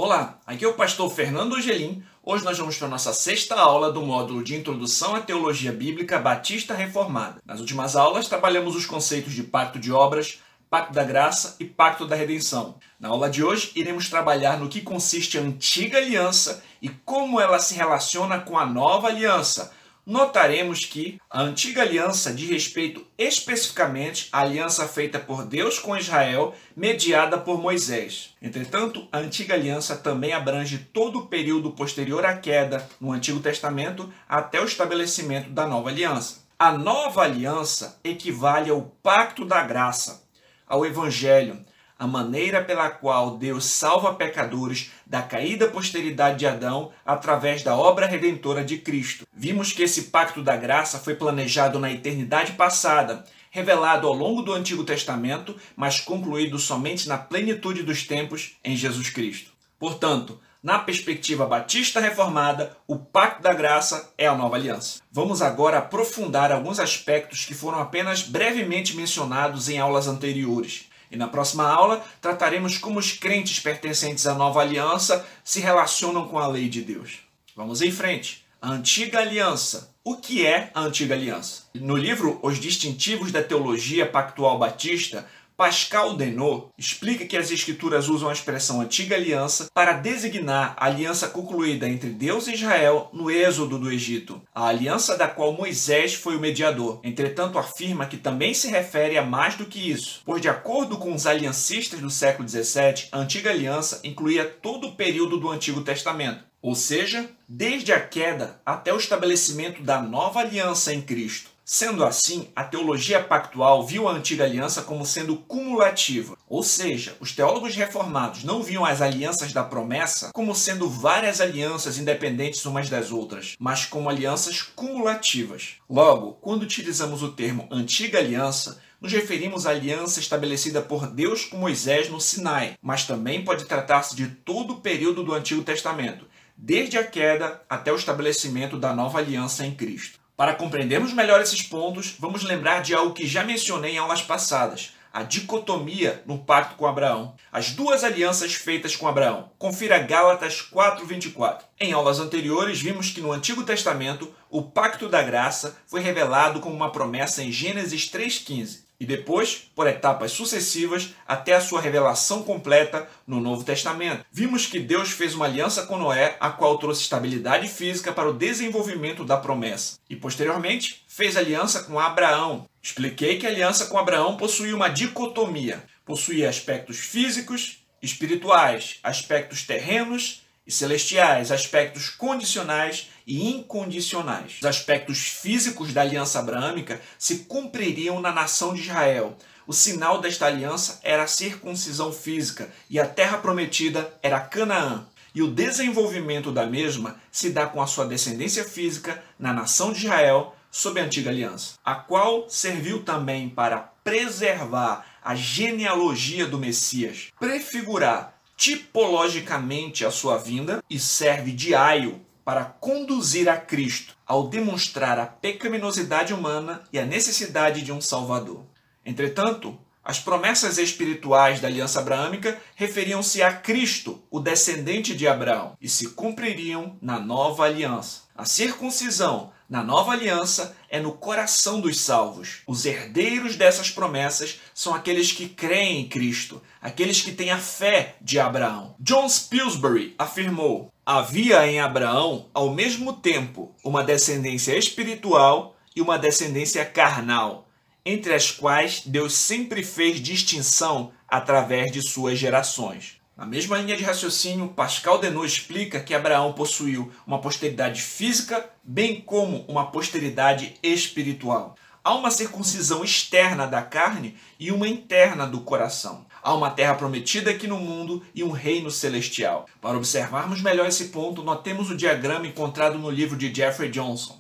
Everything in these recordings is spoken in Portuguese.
Olá, aqui é o pastor Fernando Angelim. Hoje nós vamos para a nossa sexta aula do módulo de Introdução à Teologia Bíblica Batista Reformada. Nas últimas aulas trabalhamos os conceitos de Pacto de Obras, Pacto da Graça e Pacto da Redenção. Na aula de hoje iremos trabalhar no que consiste a Antiga Aliança e como ela se relaciona com a Nova Aliança. Notaremos que a Antiga Aliança diz respeito especificamente à aliança feita por Deus com Israel, mediada por Moisés. Entretanto, a Antiga Aliança também abrange todo o período posterior à queda no Antigo Testamento até o estabelecimento da Nova Aliança. A Nova Aliança equivale ao Pacto da Graça, ao Evangelho, a maneira pela qual Deus salva pecadores da caída posteridade de Adão através da obra redentora de Cristo. Vimos que esse pacto da graça foi planejado na eternidade passada, revelado ao longo do Antigo Testamento, mas concluído somente na plenitude dos tempos em Jesus Cristo. Portanto, na perspectiva batista reformada, o Pacto da Graça é a Nova Aliança. Vamos agora aprofundar alguns aspectos que foram apenas brevemente mencionados em aulas anteriores. E na próxima aula, trataremos como os crentes pertencentes à Nova Aliança se relacionam com a lei de Deus. Vamos em frente. A Antiga Aliança. O que é a Antiga Aliança? No livro Os Distintivos da Teologia Pactual Batista, Pascal Denot explica que as Escrituras usam a expressão Antiga Aliança para designar a aliança concluída entre Deus e Israel no êxodo do Egito, a aliança da qual Moisés foi o mediador. Entretanto, afirma que também se refere a mais do que isso, pois de acordo com os aliancistas do século XVII, a Antiga Aliança incluía todo o período do Antigo Testamento, ou seja, desde a queda até o estabelecimento da Nova Aliança em Cristo. Sendo assim, a teologia pactual viu a Antiga Aliança como sendo cumulativa, ou seja, os teólogos reformados não viam as alianças da promessa como sendo várias alianças independentes umas das outras, mas como alianças cumulativas. Logo, quando utilizamos o termo Antiga Aliança, nos referimos à aliança estabelecida por Deus com Moisés no Sinai, mas também pode tratar-se de todo o período do Antigo Testamento, desde a queda até o estabelecimento da Nova Aliança em Cristo. Para compreendermos melhor esses pontos, vamos lembrar de algo que já mencionei em aulas passadas, a dicotomia no pacto com Abraão. As duas alianças feitas com Abraão. Confira Gálatas 4:24. Em aulas anteriores, vimos que no Antigo Testamento, o pacto da graça foi revelado como uma promessa em Gênesis 3:15. E depois, por etapas sucessivas, até a sua revelação completa no Novo Testamento. Vimos que Deus fez uma aliança com Noé, a qual trouxe estabilidade física para o desenvolvimento da promessa. E, posteriormente, fez aliança com Abraão. Expliquei que a aliança com Abraão possuía uma dicotomia. Possuía aspectos físicos, espirituais, aspectos terrenos e celestiais, aspectos condicionais e incondicionais. Os aspectos físicos da aliança abraâmica se cumpririam na nação de Israel. O sinal desta aliança era a circuncisão física e a terra prometida era Canaã. E o desenvolvimento da mesma se dá com a sua descendência física na nação de Israel sob a antiga aliança, a qual serviu também para preservar a genealogia do Messias, prefigurar tipologicamente a sua vinda e serve de aio para conduzir a Cristo ao demonstrar a pecaminosidade humana e a necessidade de um Salvador. Entretanto, as promessas espirituais da aliança abraâmica referiam-se a Cristo, o descendente de Abraão, e se cumpririam na nova aliança. A circuncisão na nova aliança é no coração dos salvos. Os herdeiros dessas promessas são aqueles que creem em Cristo, aqueles que têm a fé de Abraão. John Pillsbury afirmou: havia em Abraão, ao mesmo tempo, uma descendência espiritual e uma descendência carnal, entre as quais Deus sempre fez distinção através de suas gerações. Na mesma linha de raciocínio, Pascal Denot explica que Abraão possuiu uma posteridade física, bem como uma posteridade espiritual. Há uma circuncisão externa da carne e uma interna do coração. Há uma terra prometida aqui no mundo e um reino celestial. Para observarmos melhor esse ponto, notemos o diagrama encontrado no livro de Jeffrey Johnson.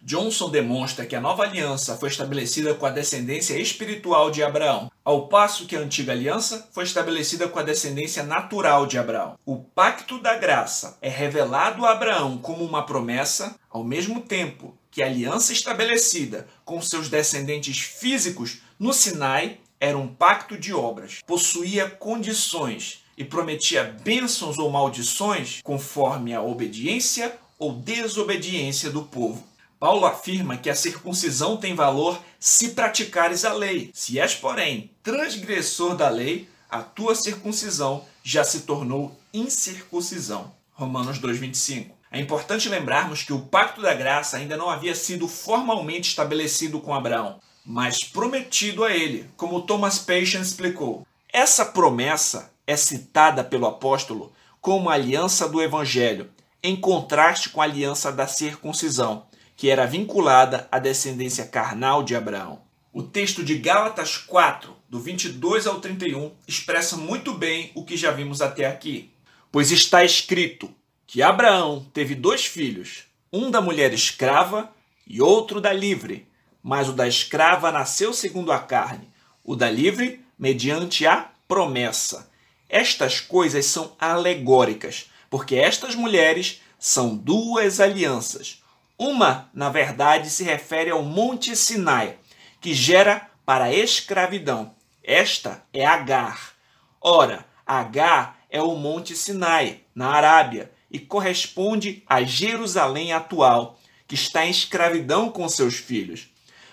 Johnson demonstra que a nova aliança foi estabelecida com a descendência espiritual de Abraão, ao passo que a antiga aliança foi estabelecida com a descendência natural de Abraão. O pacto da graça é revelado a Abraão como uma promessa, ao mesmo tempo que a aliança estabelecida com seus descendentes físicos no Sinai era um pacto de obras, possuía condições e prometia bênçãos ou maldições conforme a obediência ou desobediência do povo. Paulo afirma que a circuncisão tem valor se praticares a lei. Se és, porém, transgressor da lei, a tua circuncisão já se tornou incircuncisão. Romanos 2,25. É importante lembrarmos que o pacto da graça ainda não havia sido formalmente estabelecido com Abraão, mas prometido a ele, como Thomas Paine explicou. Essa promessa é citada pelo apóstolo como a aliança do Evangelho, em contraste com a aliança da circuncisão, que era vinculada à descendência carnal de Abraão. O texto de Gálatas 4, do 22 ao 31, expressa muito bem o que já vimos até aqui. Pois está escrito que Abraão teve 2 filhos, um da mulher escrava e outro da livre, mas o da escrava nasceu segundo a carne, o da livre mediante a promessa. Estas coisas são alegóricas, porque estas mulheres são 2 alianças. Uma, na verdade, se refere ao Monte Sinai, que gera para a escravidão. Esta é Agar. Ora, Agar é o Monte Sinai, na Arábia, e corresponde a Jerusalém atual, que está em escravidão com seus filhos.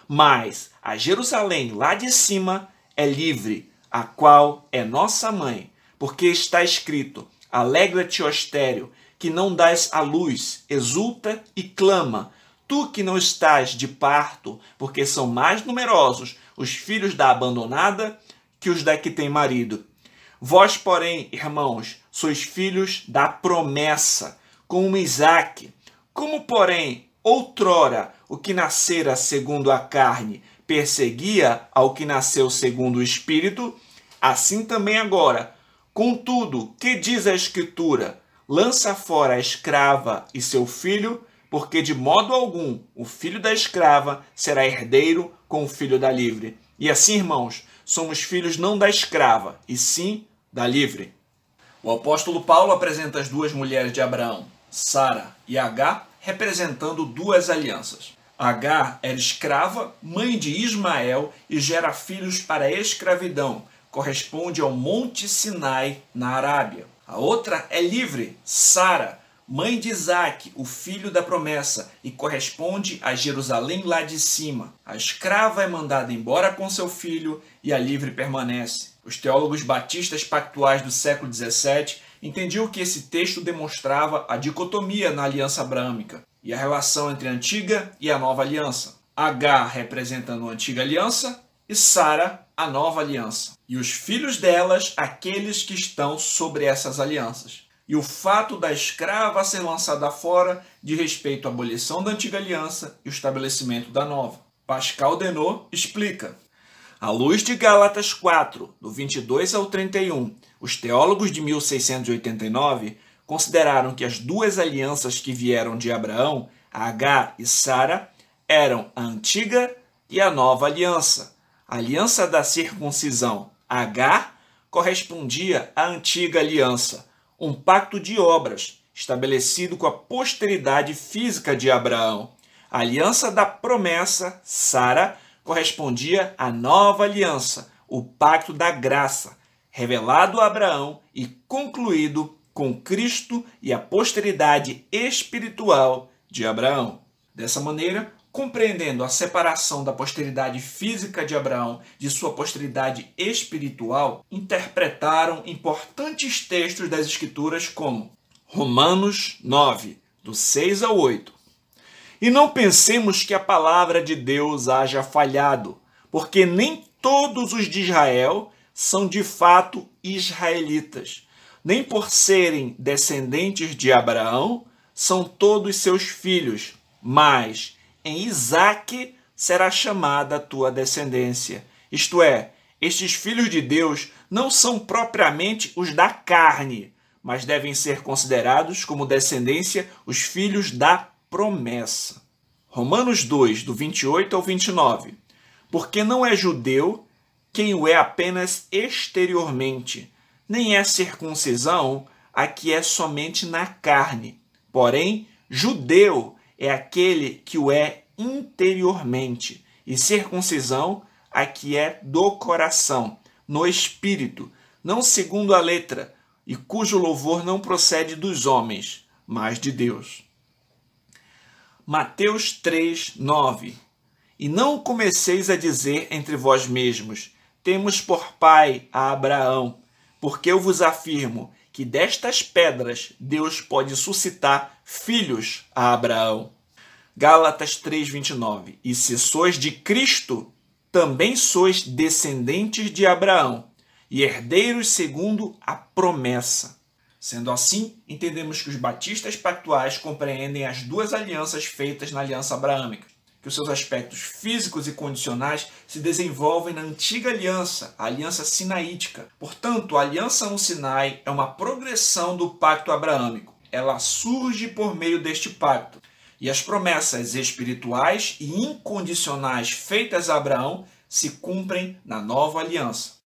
Mas a Jerusalém lá de cima é livre, a qual é nossa mãe, porque está escrito: alegra-te, ó estéril, que não dás à luz, exulta e clama, tu que não estás de parto, porque são mais numerosos os filhos da abandonada que os da que tem marido. Vós, porém, irmãos, sois filhos da promessa, como Isaque. Como, porém, outrora o que nascera segundo a carne perseguia ao que nasceu segundo o Espírito, assim também agora. Contudo, que diz a Escritura? Lança fora a escrava e seu filho, porque de modo algum o filho da escrava será herdeiro com o filho da livre. E assim, irmãos, somos filhos não da escrava, e sim da livre. O apóstolo Paulo apresenta as 2 mulheres de Abraão, Sara e Agar, representando 2 alianças. Agar era escrava, mãe de Ismael e gera filhos para a escravidão, corresponde ao Monte Sinai, na Arábia. A outra é livre, Sara, mãe de Isaque, o filho da promessa, e corresponde a Jerusalém lá de cima. A escrava é mandada embora com seu filho e a livre permanece. Os teólogos batistas pactuais do século XVII entendiam que esse texto demonstrava a dicotomia na aliança abrâmica e a relação entre a antiga e a nova aliança. Agar representando a antiga aliança e Sara a nova aliança. E os filhos delas, aqueles que estão sobre essas alianças. E o fato da escrava ser lançada fora diz respeito à abolição da antiga aliança e o estabelecimento da nova. Pascal Denot explica. À luz de Gálatas 4, do 22 ao 31, os teólogos de 1689 consideraram que as 2 alianças que vieram de Abraão, Agar e Sara, eram a antiga e a nova aliança. A aliança da circuncisão, Agar, correspondia à antiga aliança, um pacto de obras estabelecido com a posteridade física de Abraão. A aliança da promessa, Sara, correspondia à nova aliança, o pacto da graça, revelado a Abraão e concluído com Cristo e a posteridade espiritual de Abraão. Dessa maneira, compreendendo a separação da posteridade física de Abraão de sua posteridade espiritual, interpretaram importantes textos das Escrituras como Romanos 9, do 6 ao 8. E não pensemos que a palavra de Deus haja falhado, porque nem todos os de Israel são de fato israelitas, nem por serem descendentes de Abraão são todos seus filhos, mas em Isaque será chamada a tua descendência. Isto é, estes filhos de Deus não são propriamente os da carne, mas devem ser considerados como descendência os filhos da promessa. Romanos 2, do 28 ao 29. Porque não é judeu quem o é apenas exteriormente, nem é circuncisão a que é somente na carne. Porém, judeu é aquele que o é interiormente, e circuncisão a que é do coração, no espírito, não segundo a letra, e cujo louvor não procede dos homens, mas de Deus. Mateus 3, 9. E não comeceis a dizer entre vós mesmos, temos por pai a Abraão, porque eu vos afirmo que destas pedras Deus pode suscitar filhos a Abraão. Gálatas 3, 29. E se sois de Cristo, também sois descendentes de Abraão, e herdeiros segundo a promessa. Sendo assim, entendemos que os batistas pactuais compreendem as duas alianças feitas na aliança abraâmica, que os seus aspectos físicos e condicionais se desenvolvem na antiga aliança, a aliança sinaítica. Portanto, a aliança no Sinai é uma progressão do pacto abraâmico. Ela surge por meio deste pacto. E as promessas espirituais e incondicionais feitas a Abraão se cumprem na nova aliança.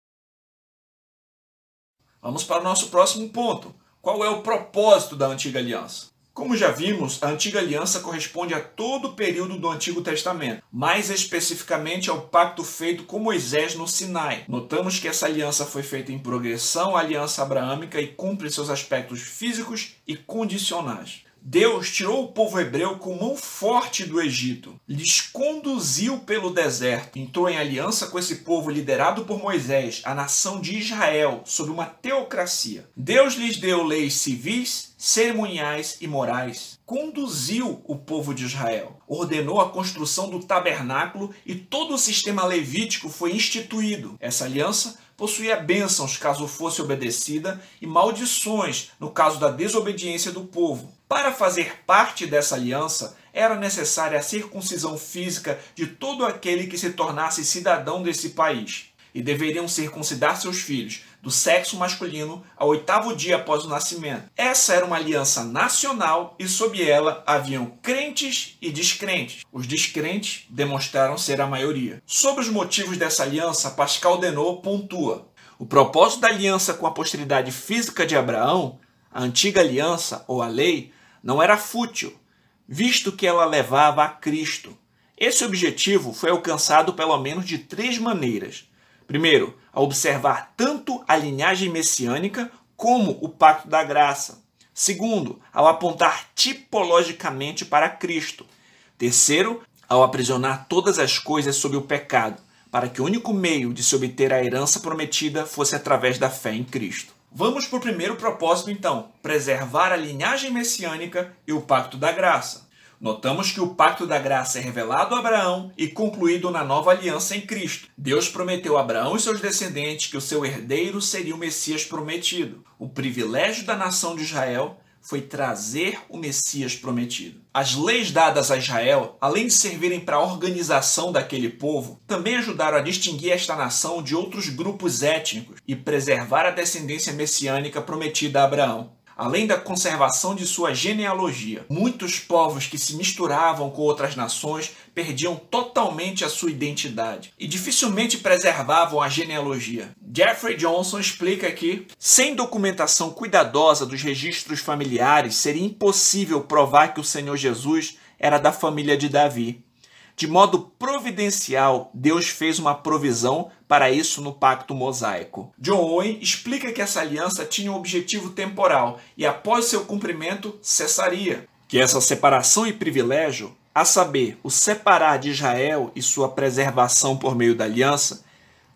Vamos para o nosso próximo ponto. Qual é o propósito da antiga aliança? Como já vimos, a antiga aliança corresponde a todo o período do Antigo Testamento, mais especificamente ao pacto feito com Moisés no Sinai. Notamos que essa aliança foi feita em progressão à aliança abraâmica e cumpre seus aspectos físicos e condicionais. Deus tirou o povo hebreu com mão forte do Egito, lhes conduziu pelo deserto, entrou em aliança com esse povo liderado por Moisés, a nação de Israel, sob uma teocracia. Deus lhes deu leis civis, cerimoniais e morais. Conduziu o povo de Israel, ordenou a construção do tabernáculo e todo o sistema levítico foi instituído. Essa aliança possuía bênçãos caso fosse obedecida e maldições no caso da desobediência do povo. Para fazer parte dessa aliança, era necessária a circuncisão física de todo aquele que se tornasse cidadão desse país. E deveriam circuncidar seus filhos, do sexo masculino, ao 8º dia após o nascimento. Essa era uma aliança nacional e sob ela haviam crentes e descrentes. Os descrentes demonstraram ser a maioria. Sobre os motivos dessa aliança, Pascal Denot pontua: o propósito da aliança com a posteridade física de Abraão, a antiga aliança ou a lei, não era fútil, visto que ela levava a Cristo. Esse objetivo foi alcançado pelo menos de 3 maneiras. Primeiro, a observar tanto a linhagem messiânica como o pacto da graça. Segundo, ao apontar tipologicamente para Cristo. Terceiro, ao aprisionar todas as coisas sob o pecado, para que o único meio de se obter a herança prometida fosse através da fé em Cristo. Vamos para o primeiro propósito, então, preservar a linhagem messiânica e o pacto da graça. Notamos que o pacto da graça é revelado a Abraão e concluído na nova aliança em Cristo. Deus prometeu a Abraão e seus descendentes que o seu herdeiro seria o Messias prometido. O privilégio da nação de Israel foi trazer o Messias prometido. As leis dadas a Israel, além de servirem para a organização daquele povo, também ajudaram a distinguir esta nação de outros grupos étnicos e preservar a descendência messiânica prometida a Abraão. Além da conservação de sua genealogia, muitos povos que se misturavam com outras nações perdiam totalmente a sua identidade e dificilmente preservavam a genealogia. Jeffrey Johnson explica que, sem documentação cuidadosa dos registros familiares, seria impossível provar que o Senhor Jesus era da família de Davi. De modo providencial, Deus fez uma provisão para isso no pacto mosaico. John Owen explica que essa aliança tinha um objetivo temporal e após seu cumprimento cessaria. Que essa separação e privilégio, a saber, o separar de Israel e sua preservação por meio da aliança,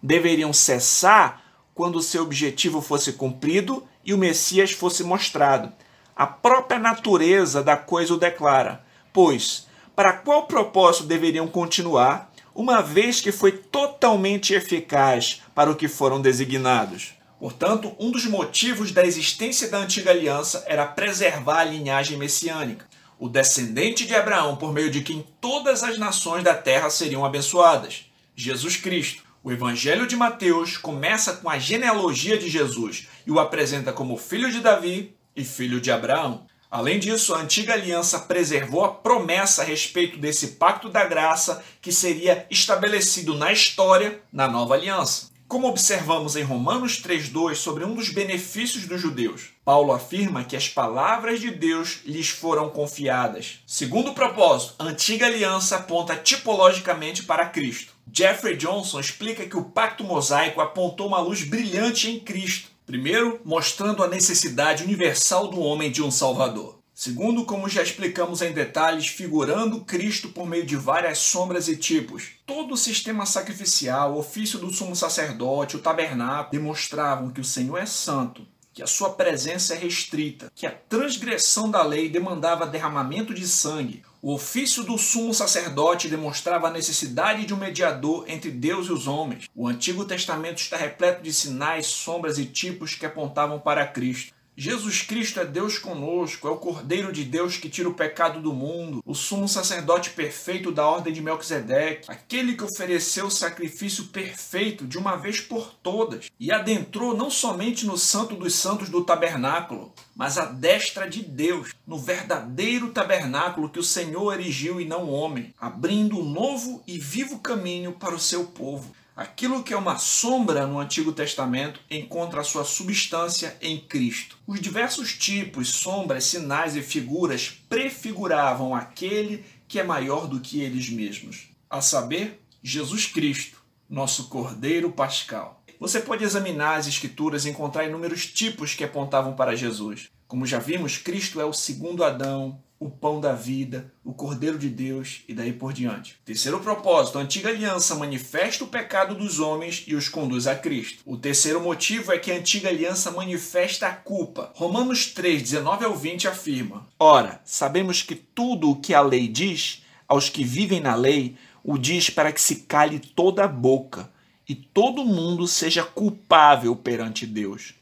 deveriam cessar quando seu objetivo fosse cumprido e o Messias fosse mostrado. A própria natureza da coisa o declara, pois para qual propósito deveriam continuar, uma vez que foi totalmente eficaz para o que foram designados? Portanto, um dos motivos da existência da antiga aliança era preservar a linhagem messiânica, o descendente de Abraão por meio de quem todas as nações da terra seriam abençoadas, Jesus Cristo. O Evangelho de Mateus começa com a genealogia de Jesus e o apresenta como filho de Davi e filho de Abraão. Além disso, a antiga aliança preservou a promessa a respeito desse pacto da graça que seria estabelecido na história na nova aliança. Como observamos em Romanos 3,2 sobre um dos benefícios dos judeus, Paulo afirma que as palavras de Deus lhes foram confiadas. Segundo o propósito, a antiga aliança aponta tipologicamente para Cristo. Jeffrey Johnson explica que o pacto mosaico apontou uma luz brilhante em Cristo. Primeiro, mostrando a necessidade universal do homem de um Salvador. Segundo, como já explicamos em detalhes, figurando Cristo por meio de várias sombras e tipos. Todo o sistema sacrificial, o ofício do sumo sacerdote, o tabernáculo, demonstravam que o Senhor é santo, que a sua presença é restrita, que a transgressão da lei demandava derramamento de sangue. O ofício do sumo sacerdote demonstrava a necessidade de um mediador entre Deus e os homens. O Antigo Testamento está repleto de sinais, sombras e tipos que apontavam para Cristo. Jesus Cristo é Deus conosco, é o Cordeiro de Deus que tira o pecado do mundo, o sumo sacerdote perfeito da ordem de Melquisedeque, aquele que ofereceu o sacrifício perfeito de uma vez por todas e adentrou não somente no Santo dos Santos do tabernáculo, mas à destra de Deus, no verdadeiro tabernáculo que o Senhor erigiu e não o homem, abrindo um novo e vivo caminho para o seu povo. Aquilo que é uma sombra no Antigo Testamento encontra a sua substância em Cristo. Os diversos tipos, sombras, sinais e figuras prefiguravam aquele que é maior do que eles mesmos, a saber, Jesus Cristo, nosso Cordeiro Pascal. Você pode examinar as Escrituras e encontrar inúmeros tipos que apontavam para Jesus. Como já vimos, Cristo é o segundo Adão, o pão da vida, o Cordeiro de Deus e daí por diante. Terceiro propósito, a antiga aliança manifesta o pecado dos homens e os conduz a Cristo. O terceiro motivo é que a antiga aliança manifesta a culpa. Romanos 3, 19 ao 20 afirma: Ora, sabemos que tudo o que a lei diz, aos que vivem na lei, o diz para que se cale toda a boca e todo mundo seja culpável perante Deus,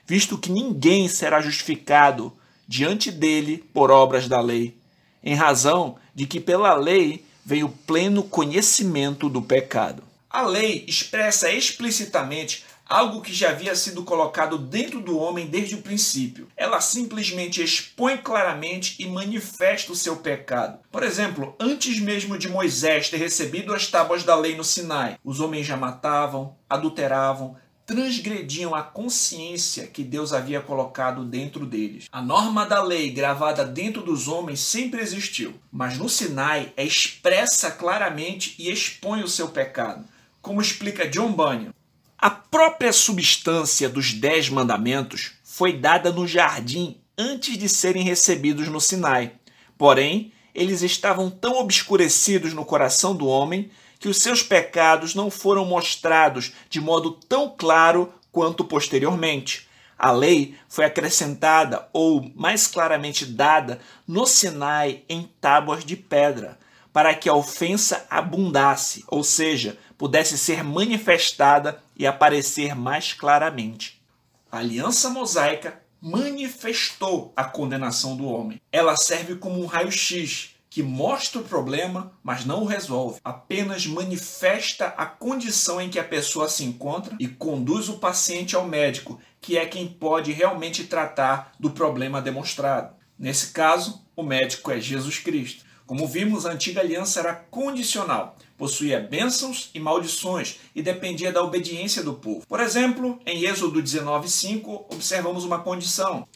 visto que ninguém será justificado diante dele por obras da lei, em razão de que pela lei veio o pleno conhecimento do pecado. A lei expressa explicitamente algo que já havia sido colocado dentro do homem desde o princípio. Ela simplesmente expõe claramente e manifesta o seu pecado. Por exemplo, antes mesmo de Moisés ter recebido as tábuas da lei no Sinai, os homens já matavam, adulteravam, transgrediam a consciência que Deus havia colocado dentro deles. A norma da lei gravada dentro dos homens sempre existiu, mas no Sinai é expressa claramente e expõe o seu pecado, como explica John Bunyan. A própria substância dos 10 mandamentos foi dada no jardim antes de serem recebidos no Sinai. Porém, eles estavam tão obscurecidos no coração do homem que os seus pecados não foram mostrados de modo tão claro quanto posteriormente. A lei foi acrescentada, ou mais claramente dada, no Sinai em tábuas de pedra, para que a ofensa abundasse, ou seja, pudesse ser manifestada e aparecer mais claramente. A aliança mosaica manifestou a condenação do homem. Ela serve como um raio-x, que mostra o problema, mas não o resolve. Apenas manifesta a condição em que a pessoa se encontra e conduz o paciente ao médico, que é quem pode realmente tratar do problema demonstrado. Nesse caso, o médico é Jesus Cristo. Como vimos, a antiga aliança era condicional, possuía bênçãos e maldições e dependia da obediência do povo. Por exemplo, em Êxodo 19:5, observamos uma condição.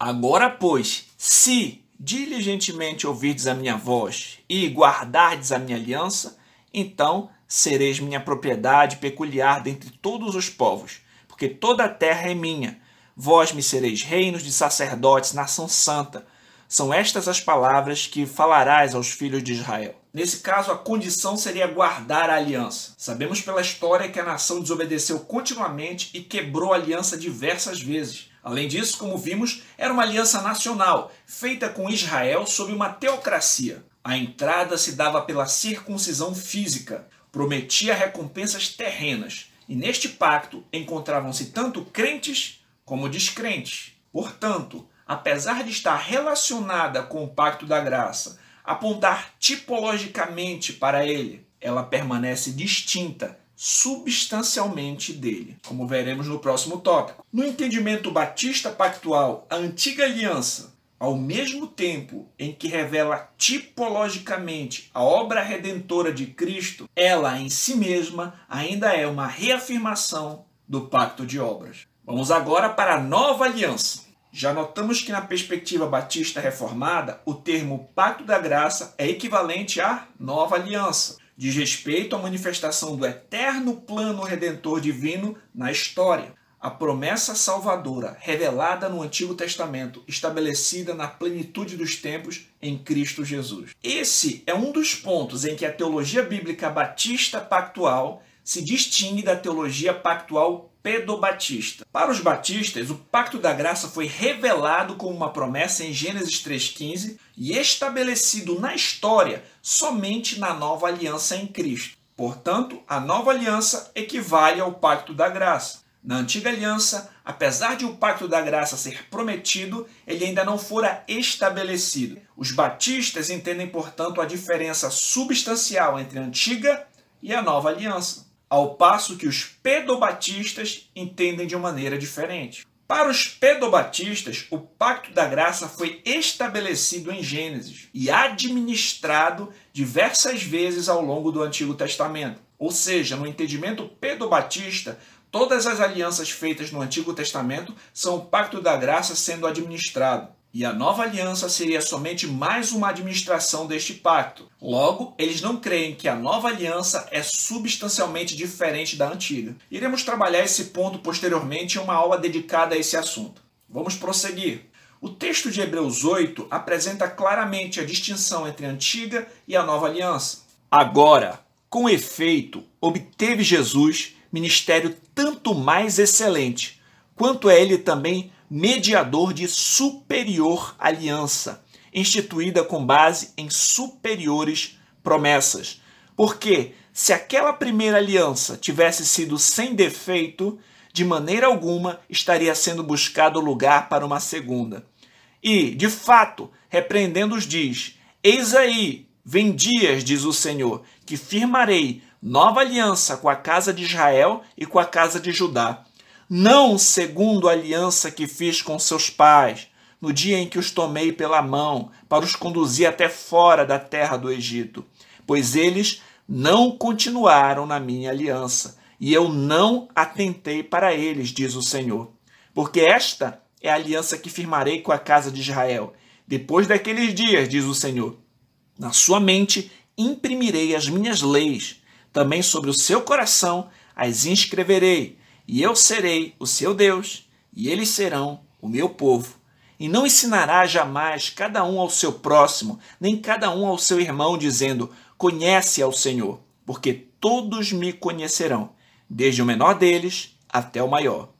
Agora, pois, se diligentemente ouvirdes a minha voz e guardardes a minha aliança, então sereis minha propriedade peculiar dentre todos os povos, porque toda a terra é minha. Vós me sereis reinos de sacerdotes, nação santa. São estas as palavras que falarás aos filhos de Israel. Nesse caso, a condição seria guardar a aliança. Sabemos pela história que a nação desobedeceu continuamente e quebrou a aliança diversas vezes. Além disso, como vimos, era uma aliança nacional, feita com Israel sob uma teocracia. A entrada se dava pela circuncisão física, prometia recompensas terrenas, e neste pacto encontravam-se tanto crentes como descrentes. Portanto, apesar de estar relacionada com o pacto da graça, apontar tipologicamente para ele, ela permanece distinta substancialmente dele, como veremos no próximo tópico. No entendimento batista pactual, a antiga aliança, ao mesmo tempo em que revela tipologicamente a obra redentora de Cristo, ela em si mesma ainda é uma reafirmação do pacto de obras. Vamos agora para a nova aliança. Já notamos que na perspectiva batista reformada, o termo pacto da graça é equivalente à nova aliança. Diz respeito à manifestação do eterno plano redentor divino na história. a promessa salvadora revelada no Antigo Testamento, estabelecida na plenitude dos tempos em Cristo Jesus. Esse é um dos pontos em que a teologia bíblica batista pactual se distingue da teologia pactual pedobatista. Para os batistas, o pacto da graça foi revelado como uma promessa em Gênesis 3,15 e estabelecido na história somente na nova aliança em Cristo. Portanto, a nova aliança equivale ao pacto da graça. Na antiga aliança, apesar de o pacto da graça ser prometido, ele ainda não fora estabelecido. Os batistas entendem, portanto, a diferença substancial entre a antiga e a nova aliança, ao passo que os pedobatistas entendem de maneira diferente. Para os pedobatistas, o pacto da graça foi estabelecido em Gênesis e administrado diversas vezes ao longo do Antigo Testamento. Ou seja, no entendimento pedobatista, todas as alianças feitas no Antigo Testamento são o pacto da graça sendo administrado. E a nova aliança seria somente mais uma administração deste pacto. Logo, eles não creem que a nova aliança é substancialmente diferente da antiga. Iremos trabalhar esse ponto posteriormente em uma aula dedicada a esse assunto. Vamos prosseguir. O texto de Hebreus 8 apresenta claramente a distinção entre a antiga e a nova aliança. Agora, com efeito, obteve Jesus ministério tanto mais excelente, quanto é ele também mediador de superior aliança, instituída com base em superiores promessas. Porque se aquela primeira aliança tivesse sido sem defeito, de maneira alguma estaria sendo buscado lugar para uma segunda. E, de fato, repreendendo-os diz: eis aí, vem dias, diz o Senhor, que firmarei nova aliança com a casa de Israel e com a casa de Judá. Não segundo a aliança que fiz com seus pais, no dia em que os tomei pela mão, para os conduzir até fora da terra do Egito. Pois eles não continuaram na minha aliança, e eu não atentei para eles, diz o Senhor. Porque esta é a aliança que firmarei com a casa de Israel. Depois daqueles dias, diz o Senhor, na sua mente imprimirei as minhas leis, também sobre o seu coração as inscreverei, e eu serei o seu Deus, e eles serão o meu povo. E não ensinará jamais cada um ao seu próximo, nem cada um ao seu irmão, dizendo: conhece ao Senhor, porque todos me conhecerão, desde o menor deles até o maior.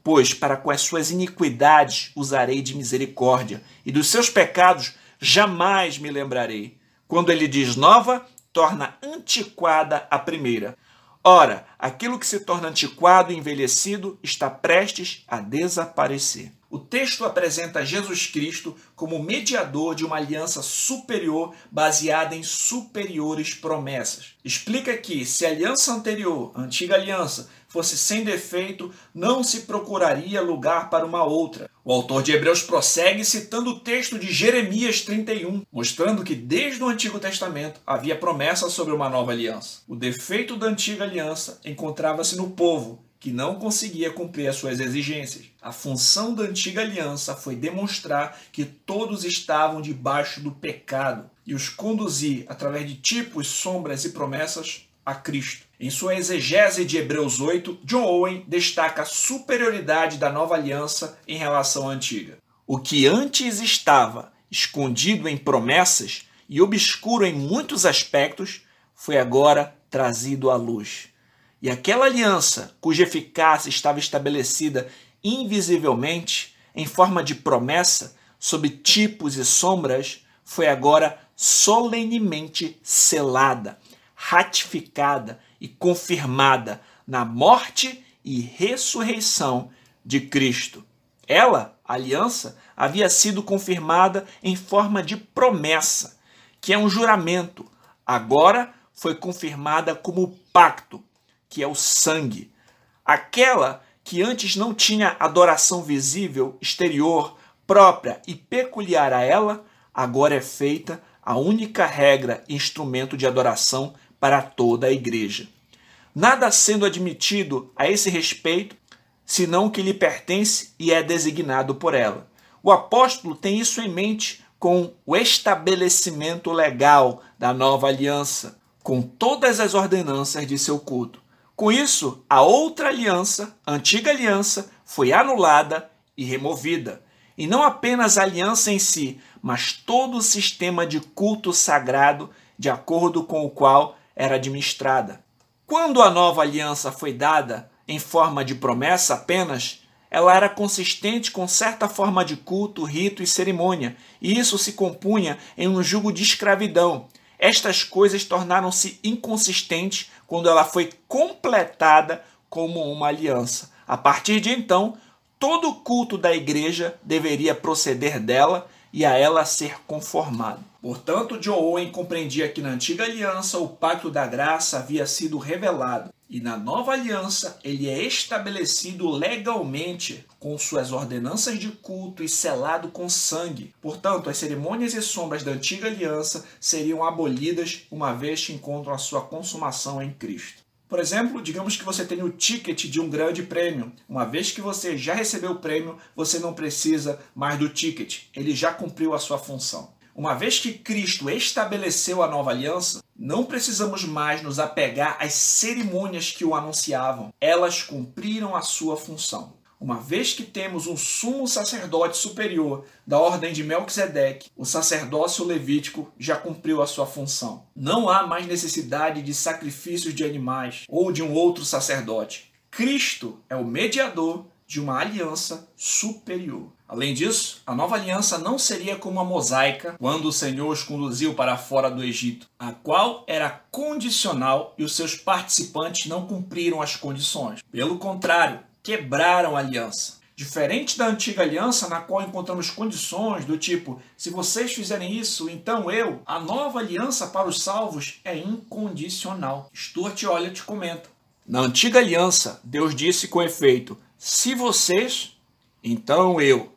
Pois para com as suas iniquidades usarei de misericórdia, e dos seus pecados jamais me lembrarei. Quando ele diz nova, torna antiquada a primeira. Ora, aquilo que se torna antiquado e envelhecido está prestes a desaparecer. O texto apresenta Jesus Cristo como mediador de uma aliança superior baseada em superiores promessas. Explica que, se a aliança anterior, a antiga aliança, fosse sem defeito, não se procuraria lugar para uma outra. O autor de Hebreus prossegue citando o texto de Jeremias 31, mostrando que desde o Antigo Testamento havia promessa sobre uma nova aliança. O defeito da antiga aliança encontrava-se no povo, que não conseguia cumprir as suas exigências. A função da antiga aliança foi demonstrar que todos estavam debaixo do pecado e os conduzir, através de tipos, sombras e promessas, a Cristo. Em sua exegese de Hebreus 8, John Owen destaca a superioridade da nova aliança em relação à antiga. O que antes estava escondido em promessas e obscuro em muitos aspectos foi agora trazido à luz. E aquela aliança, cuja eficácia estava estabelecida invisivelmente, em forma de promessa, sob tipos e sombras, foi agora solenemente selada, ratificada e confirmada na morte e ressurreição de Cristo. Ela, a aliança, havia sido confirmada em forma de promessa, que é um juramento. Agora foi confirmada como pacto, que é o sangue. Aquela que antes não tinha adoração visível, exterior, própria e peculiar a ela, agora é feita a única regra e instrumento de adoração para toda a igreja. Nada sendo admitido a esse respeito, senão o que lhe pertence e é designado por ela. O apóstolo tem isso em mente com o estabelecimento legal da nova aliança, com todas as ordenanças de seu culto. Com isso, a outra aliança, a antiga aliança, foi anulada e removida. E não apenas a aliança em si, mas todo o sistema de culto sagrado de acordo com o qual era administrada. Quando a nova aliança foi dada em forma de promessa apenas, ela era consistente com certa forma de culto, rito e cerimônia, e isso se compunha em um jugo de escravidão. Estas coisas tornaram-se inconsistentes quando ela foi completada como uma aliança. A partir de então, todo o culto da igreja deveria proceder dela e a ela ser conformado. Portanto, John Owen compreendia que na antiga aliança o pacto da graça havia sido revelado e na nova aliança ele é estabelecido legalmente com suas ordenanças de culto e selado com sangue. Portanto, as cerimônias e sombras da antiga aliança seriam abolidas uma vez que encontram a sua consumação em Cristo. Por exemplo, digamos que você tem o ticket de um grande prêmio. Uma vez que você já recebeu o prêmio, você não precisa mais do ticket. Ele já cumpriu a sua função. Uma vez que Cristo estabeleceu a nova aliança, não precisamos mais nos apegar às cerimônias que o anunciavam. Elas cumpriram a sua função. Uma vez que temos um sumo sacerdote superior da ordem de Melquisedeque, o sacerdócio levítico já cumpriu a sua função. Não há mais necessidade de sacrifícios de animais ou de um outro sacerdote. Cristo é o mediador de uma aliança superior. Além disso, a nova aliança não seria como a mosaica, quando o Senhor os conduziu para fora do Egito, a qual era condicional e os seus participantes não cumpriram as condições. Pelo contrário, quebraram a aliança. Diferente da antiga aliança, na qual encontramos condições do tipo, se vocês fizerem isso, então eu. A nova aliança para os salvos é incondicional. Stuart Olyott comenta. Na antiga aliança, Deus disse com efeito, se vocês, então eu.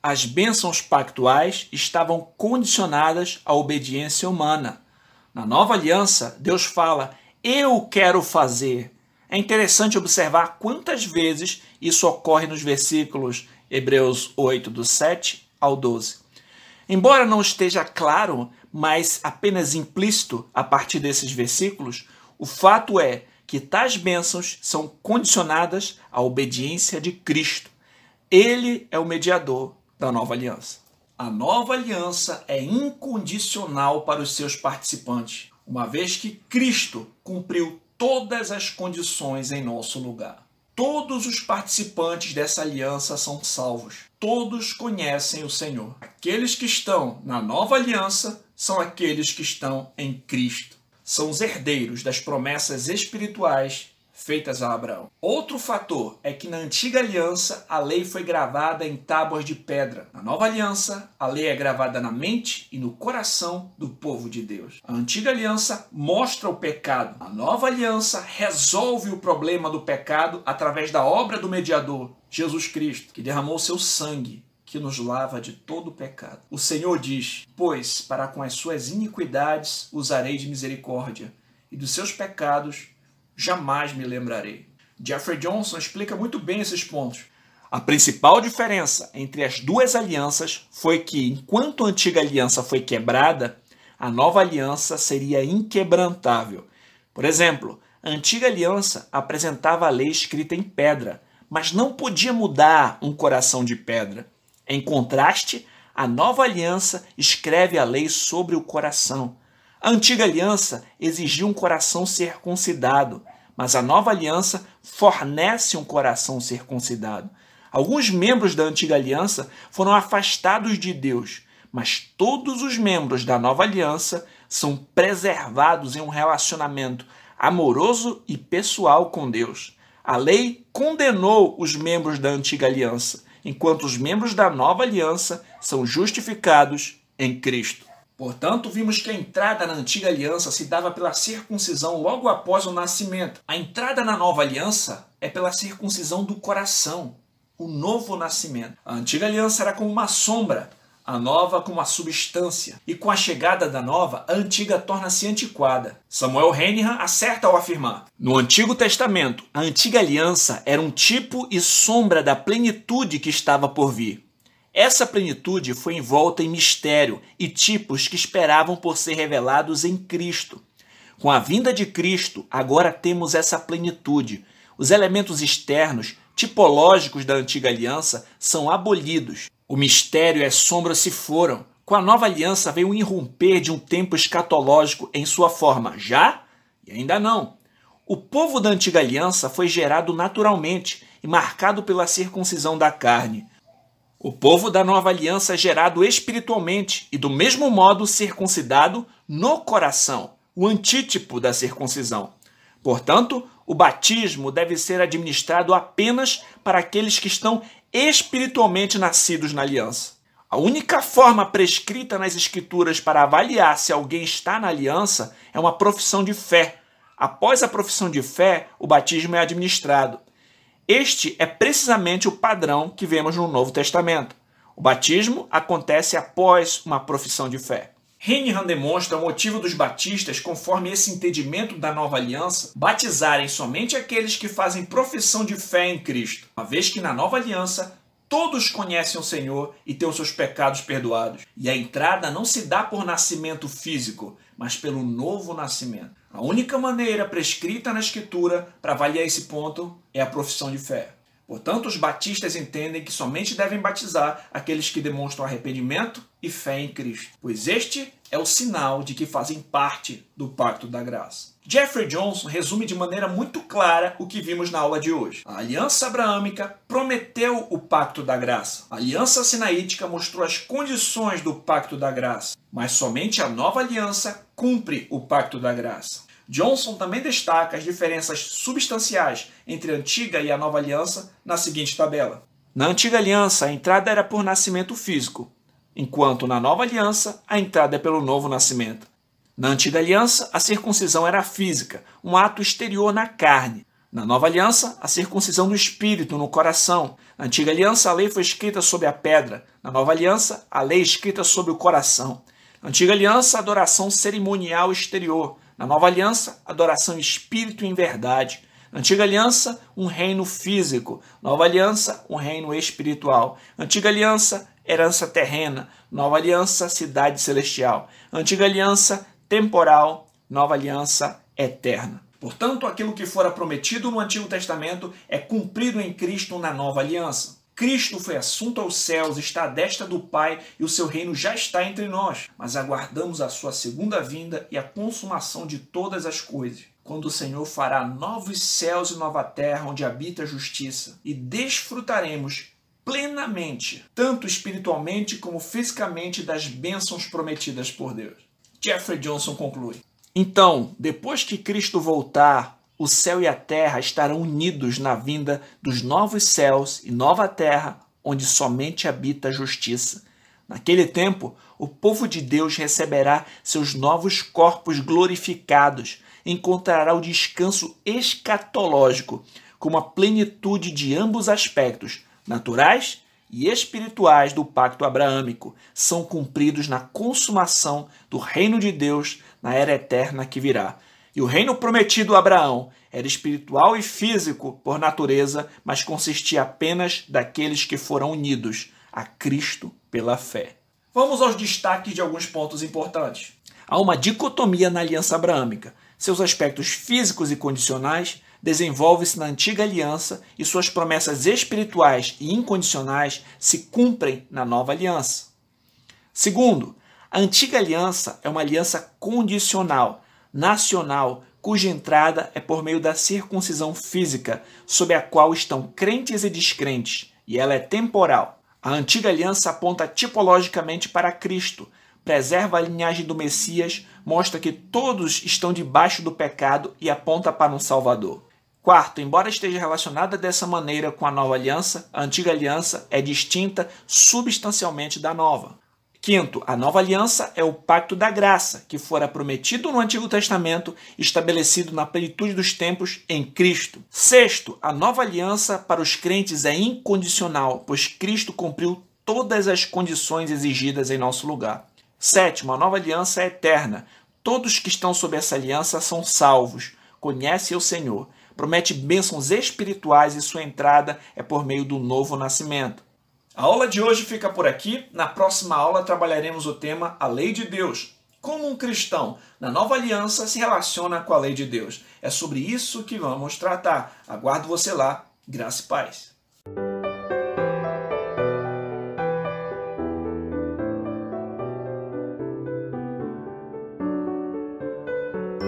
As bênçãos pactuais estavam condicionadas à obediência humana. Na nova aliança, Deus fala, eu quero fazer. É interessante observar quantas vezes isso ocorre nos versículos Hebreus 8, do 7 ao 12. Embora não esteja claro, mas apenas implícito a partir desses versículos, o fato é que tais bênçãos são condicionadas à obediência de Cristo. Ele é o mediador da nova aliança. A nova aliança é incondicional para os seus participantes, uma vez que Cristo cumpriu todas as condições em nosso lugar. Todos os participantes dessa aliança são salvos. Todos conhecem o Senhor. Aqueles que estão na nova aliança são aqueles que estão em Cristo. São os herdeiros das promessas espirituais feitas a Abraão. Outro fator é que na antiga aliança a lei foi gravada em tábuas de pedra. Na nova aliança, a lei é gravada na mente e no coração do povo de Deus. A antiga aliança mostra o pecado. A nova aliança resolve o problema do pecado através da obra do mediador, Jesus Cristo, que derramou seu sangue, que nos lava de todo o pecado. O Senhor diz, pois para com as suas iniquidades usarei de misericórdia, e dos seus pecados jamais me lembrarei. Jeffrey Johnson explica muito bem esses pontos. A principal diferença entre as duas alianças foi que, enquanto a antiga aliança foi quebrada, a nova aliança seria inquebrantável. Por exemplo, a antiga aliança apresentava a lei escrita em pedra, mas não podia mudar um coração de pedra. Em contraste, a nova aliança escreve a lei sobre o coração. A antiga aliança exigia um coração circuncidado, mas a nova aliança fornece um coração circuncidado. Alguns membros da antiga aliança foram afastados de Deus, mas todos os membros da nova aliança são preservados em um relacionamento amoroso e pessoal com Deus. A lei condenou os membros da antiga aliança, enquanto os membros da nova aliança são justificados em Cristo. Portanto, vimos que a entrada na antiga aliança se dava pela circuncisão logo após o nascimento. A entrada na nova aliança é pela circuncisão do coração, o novo nascimento. A antiga aliança era como uma sombra, a nova como uma substância. E com a chegada da nova, a antiga torna-se antiquada. Samuel Henihan acerta ao afirmar: no Antigo Testamento, a antiga aliança era um tipo e sombra da plenitude que estava por vir. Essa plenitude foi envolta em mistério e tipos que esperavam por ser revelados em Cristo. Com a vinda de Cristo, agora temos essa plenitude. Os elementos externos, tipológicos da antiga aliança são abolidos. O mistério e as sombras se foram. Com a nova aliança veio um irromper de um tempo escatológico em sua forma já e ainda não. O povo da antiga aliança foi gerado naturalmente e marcado pela circuncisão da carne. O povo da nova aliança é gerado espiritualmente e do mesmo modo circuncidado no coração, o antítipo da circuncisão. Portanto, o batismo deve ser administrado apenas para aqueles que estão espiritualmente nascidos na aliança. A única forma prescrita nas Escrituras para avaliar se alguém está na aliança é uma profissão de fé. Após a profissão de fé, o batismo é administrado. Este é precisamente o padrão que vemos no Novo Testamento. O batismo acontece após uma profissão de fé. Henihan demonstra o motivo dos batistas, conforme esse entendimento da nova aliança, batizarem somente aqueles que fazem profissão de fé em Cristo, uma vez que na nova aliança todos conhecem o Senhor e têm os seus pecados perdoados. E a entrada não se dá por nascimento físico, mas pelo novo nascimento. A única maneira prescrita na Escritura para avaliar esse ponto é a profissão de fé. Portanto, os batistas entendem que somente devem batizar aqueles que demonstram arrependimento e fé em Cristo, pois este é o sinal de que fazem parte do pacto da graça. Jeffrey Johnson resume de maneira muito clara o que vimos na aula de hoje. A aliança abraâmica prometeu o pacto da graça. A aliança sinaítica mostrou as condições do pacto da graça, mas somente a nova aliança cumpre o pacto da graça. Johnson também destaca as diferenças substanciais entre a antiga e a nova aliança na seguinte tabela. Na antiga aliança, a entrada era por nascimento físico, enquanto na nova aliança, a entrada é pelo novo nascimento. Na antiga aliança, a circuncisão era física, um ato exterior na carne. Na nova aliança, a circuncisão no espírito, no coração. Na antiga aliança, a lei foi escrita sobre a pedra. Na nova aliança, a lei é escrita sobre o coração. Na antiga aliança, a adoração cerimonial exterior. Na nova aliança, adoração em espírito e em verdade. Na antiga aliança, um reino físico. Nova aliança, um reino espiritual. Antiga aliança, herança terrena. Nova aliança, cidade celestial. Antiga aliança, temporal. Nova aliança, eterna. Portanto, aquilo que fora prometido no Antigo Testamento é cumprido em Cristo na nova aliança. Cristo foi assunto aos céus, está à destra do Pai e o seu reino já está entre nós. Mas aguardamos a sua segunda vinda e a consumação de todas as coisas, quando o Senhor fará novos céus e nova terra onde habita a justiça, e desfrutaremos plenamente, tanto espiritualmente como fisicamente, das bênçãos prometidas por Deus. Jeffrey Johnson conclui. Então, depois que Cristo voltar, o céu e a terra estarão unidos na vinda dos novos céus e nova terra, onde somente habita a justiça. Naquele tempo, o povo de Deus receberá seus novos corpos glorificados, encontrará o descanso escatológico, com a plenitude de ambos aspectos, naturais e espirituais do pacto abraâmico, são cumpridos na consumação do reino de Deus na era eterna que virá. E o reino prometido a Abraão era espiritual e físico por natureza, mas consistia apenas daqueles que foram unidos a Cristo pela fé. Vamos aos destaques de alguns pontos importantes. Há uma dicotomia na aliança abraâmica. Seus aspectos físicos e condicionais desenvolvem-se na antiga aliança e suas promessas espirituais e incondicionais se cumprem na nova aliança. Segundo, a antiga aliança é uma aliança condicional, nacional, cuja entrada é por meio da circuncisão física, sob a qual estão crentes e descrentes, e ela é temporal. A antiga aliança aponta tipologicamente para Cristo, preserva a linhagem do Messias, mostra que todos estão debaixo do pecado e aponta para um Salvador. Quarto, embora esteja relacionada dessa maneira com a nova aliança, a antiga aliança é distinta substancialmente da nova. Quinto, a nova aliança é o pacto da graça, que fora prometido no Antigo Testamento, estabelecido na plenitude dos tempos em Cristo. Sexto, a nova aliança para os crentes é incondicional, pois Cristo cumpriu todas as condições exigidas em nosso lugar. Sétimo, a nova aliança é eterna. Todos que estão sob essa aliança são salvos, conhecem o Senhor, promete bênçãos espirituais e sua entrada é por meio do novo nascimento. A aula de hoje fica por aqui. Na próxima aula trabalharemos o tema A Lei de Deus. Como um cristão na nova aliança se relaciona com a lei de Deus. É sobre isso que vamos tratar. Aguardo você lá. Graça e paz.